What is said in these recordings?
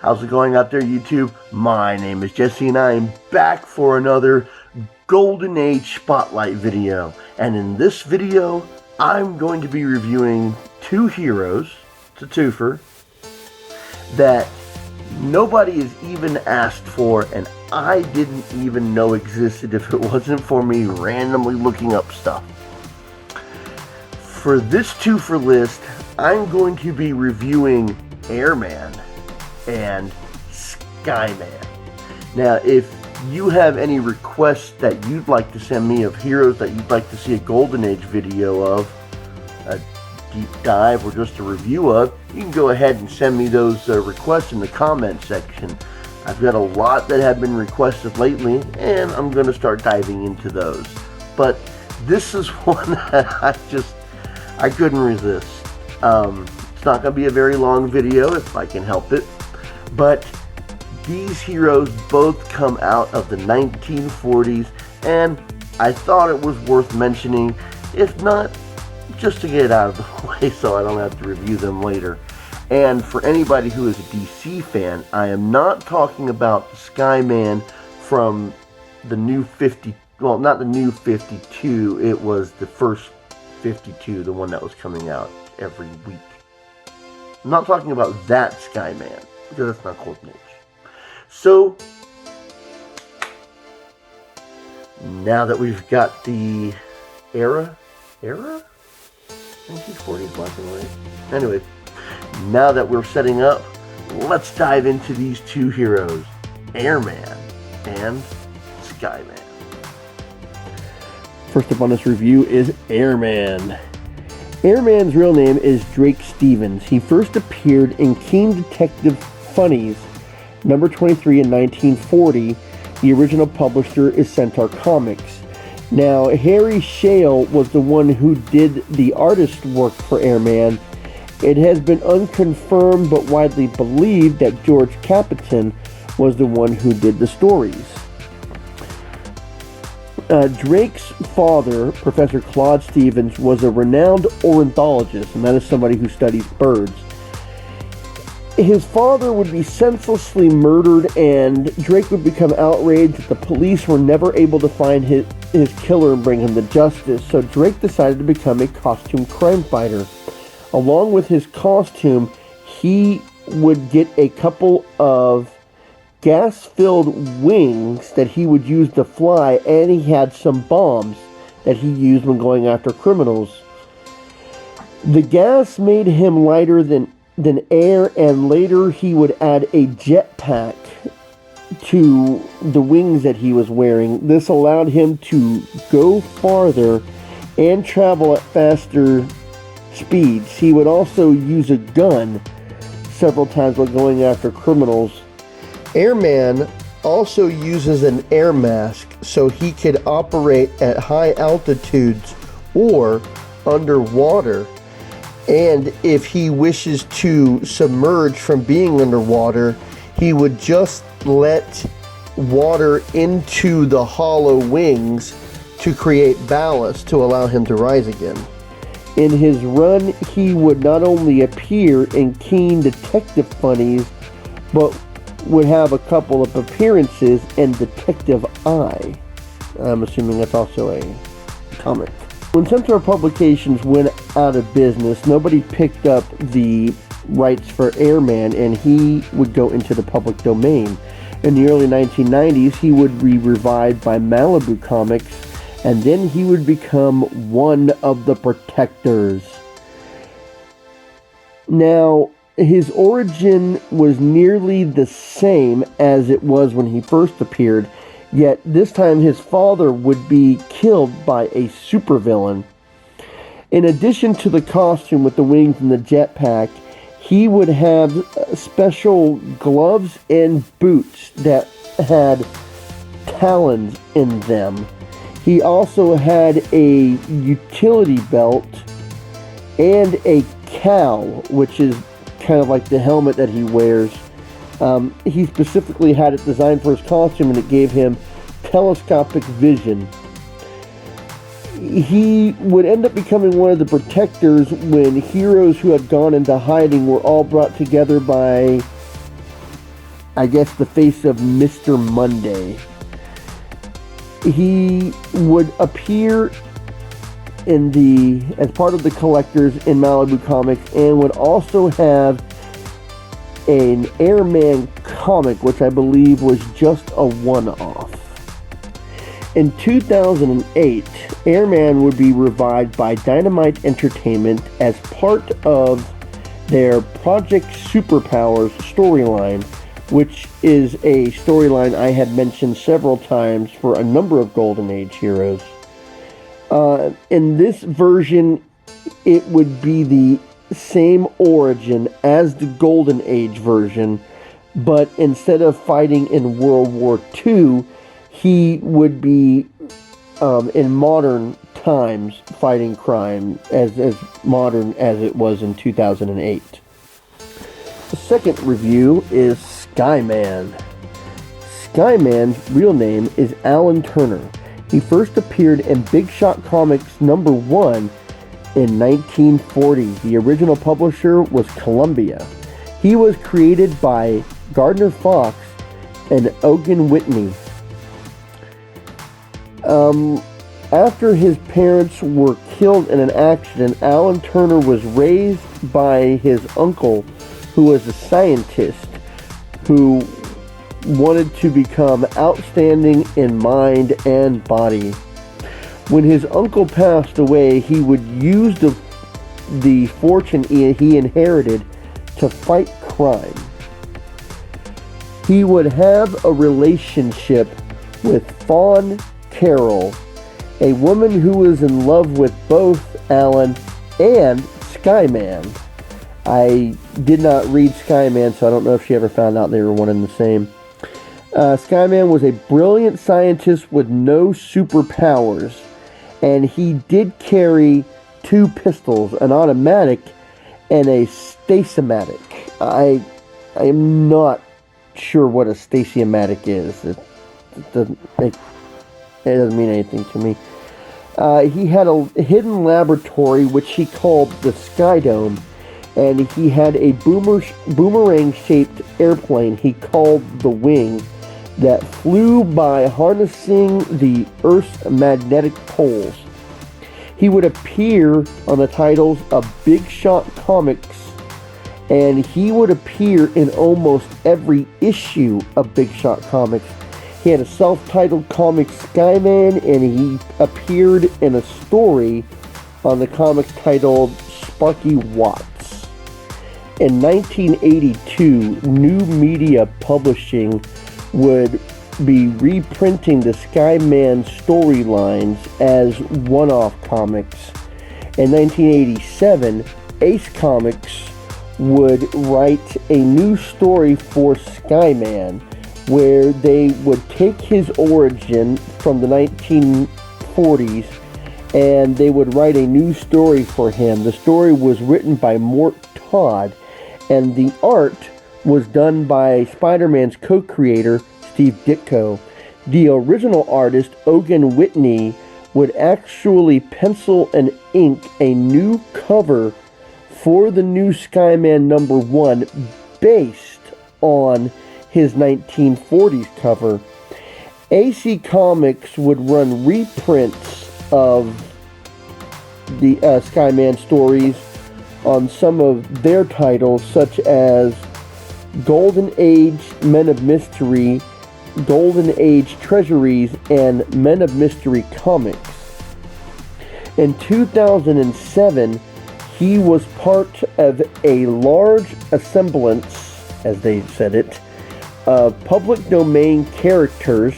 How's it going out there, YouTube? My name is Jesse and I am back for another Golden Age Spotlight video. And in this video, I'm going to be reviewing two heroes, it's a twofer, that nobody has even asked for and I didn't even know existed if it wasn't for me randomly looking up stuff. For this twofer list, I'm going to be reviewing Airman and Skyman. Now, if you have any requests that you'd like to send me of heroes that you'd like to see a Golden Age video of, a deep dive, or just a review of, you can go ahead and send me those requests in the comment section. I've got a lot that have been requested lately, and I'm going to start diving into those. But this is one that I couldn't resist. It's not going to be a very long video if I can help it. But these heroes both come out of the 1940s, and I thought it was worth mentioning, if not just to get it out of the way so I don't have to review them later. And for anybody who is a DC fan, I am not talking about Skyman from the new 50, well, not the new 52, it was the first 52, the one that was coming out every week. I'm not talking about that Skyman, because that's not Golden Age. So, now that we've got the era? 1940s black and white? Anyway, now that we're setting up, let's dive into these two heroes, Airman and Skyman. First up on this review is Airman. Airman's real name is Drake Stevens. He first appeared in Keen Detective Funnies number 23 in 1940. The original publisher is Centaur Comics. Now, Harry Shale was the one who did the artist work for Airman. It has been unconfirmed but widely believed that George Capitan was the one who did the stories. Drake's father, Professor Claude Stevens, was a renowned ornithologist, and that is somebody who studies birds. His father would be senselessly murdered, and Drake would become outraged that the police were never able to find his killer and bring him to justice, so Drake decided to become a costume crime fighter. Along with his costume, he would get a couple of gas-filled wings that he would use to fly, and he had some bombs that he used when going after criminals. The gas made him lighter than air, and later he would add a jetpack to the wings that he was wearing. This allowed him to go farther and travel at faster speeds. He would also use a gun several times while going after criminals. Airman also uses an air mask so he could operate at high altitudes or underwater. And if he wishes to submerge from being underwater, he would just let water into the hollow wings to create ballast to allow him to rise again. In his run, he would not only appear in Keen Detective Funnies, but would have a couple of appearances in Detective Eye. I'm assuming that's also a comic. When Centaur Publications went out of business, nobody picked up the rights for Airman, and he would go into the public domain. In the early 1990s, he would be revived by Malibu Comics, and then he would become one of the Protectors. Now, his origin was nearly the same as it was when he first appeared, yet this time his father would be killed by a supervillain. In addition to the costume with the wings and the jetpack, he would have special gloves and boots that had talons in them. He also had a utility belt and a cowl, which is kind of like the helmet that he wears. He specifically had it designed for his costume, and it gave him telescopic vision. He would end up becoming one of the Protectors when heroes who had gone into hiding were all brought together by I guess, the face of Mr. Monday. He would appear as part of the collectors in Malibu Comics, and would also have an Airman comic, which I believe was just a one-off. In 2008, Airman would be revived by Dynamite Entertainment as part of their Project Superpowers storyline, which is a storyline I had mentioned several times for a number of Golden Age heroes. In this version, it would be the same origin as the Golden Age version, but instead of fighting in World War II, he would be in modern times fighting crime as modern as it was in 2008. The second review is Skyman. Skyman's real name is Alan Turner. He first appeared in Big Shot Comics #1 in 1940. The original publisher was Columbia. He was created by Gardner Fox and Ogun Whitney. After his parents were killed in an accident, Alan Turner was raised by his uncle, who was a scientist who wanted to become outstanding in mind and body. When his uncle passed away, he would use the fortune he inherited to fight crime. He would have a relationship with Fawn Carroll, a woman who was in love with both Alan and Skyman. I did not read Skyman, so I don't know if she ever found out they were one and the same. Skyman was a brilliant scientist with no superpowers, and he did carry 2 pistols, an automatic and a staciomatic. I am not sure what a staciomatic is. It doesn't mean anything to me. He had a hidden laboratory which he called the Sky Dome, and he had a boomerang-shaped airplane he called the Wing that flew by harnessing the Earth's magnetic poles. He would appear on the titles of Big Shot Comics, and he would appear in almost every issue of Big Shot Comics. He had a self-titled comic, Skyman, and he appeared in a story on the comic titled Sparky Watts. In 1982, New Media Publishing would be reprinting the Skyman storylines as one-off comics. In 1987, Ace Comics would write a new story for Skyman, where they would take his origin from the 1940s and they would write a new story for him. The story was written by Mort Todd, and the art was done by Spider-Man's co-creator, Steve Ditko. The original artist, Ogun Whitney, would actually pencil and ink a new cover for the new Skyman #1 based on his 1940s cover. AC Comics would run reprints of the Skyman stories on some of their titles, such as Golden Age Men of Mystery, Golden Age Treasuries, and Men of Mystery Comics. In 2007, he was part of a large assemblance, as they said it, of public domain characters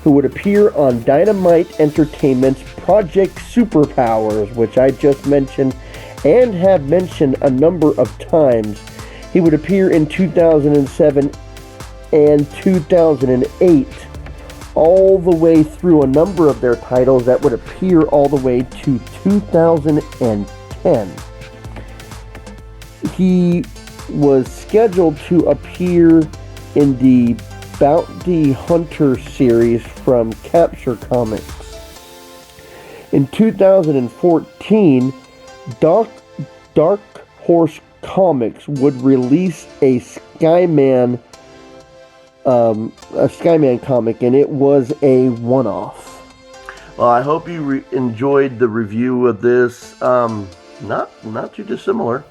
who would appear on Dynamite Entertainment's Project Superpowers, which I just mentioned and have mentioned a number of times. He would appear in 2007 and 2008, all the way through a number of their titles that would appear all the way to 2010. He was scheduled to appear in the Bounty Hunter series from Capture Comics. In 2014, Dark Horse Comics would release a Skyman a Skyman comic, and it was a one-off. Well, I hope you enjoyed the review of this. Not too dissimilar.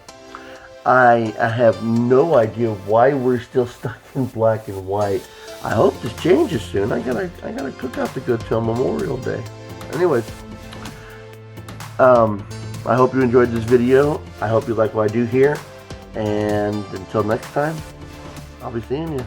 I have no idea why we're still stuck in black and white. I hope this changes soon. I gotta cook out the goods till Memorial Day. Anyways, I hope you enjoyed this video. I hope you like what I do here. And until next time, I'll be seeing you.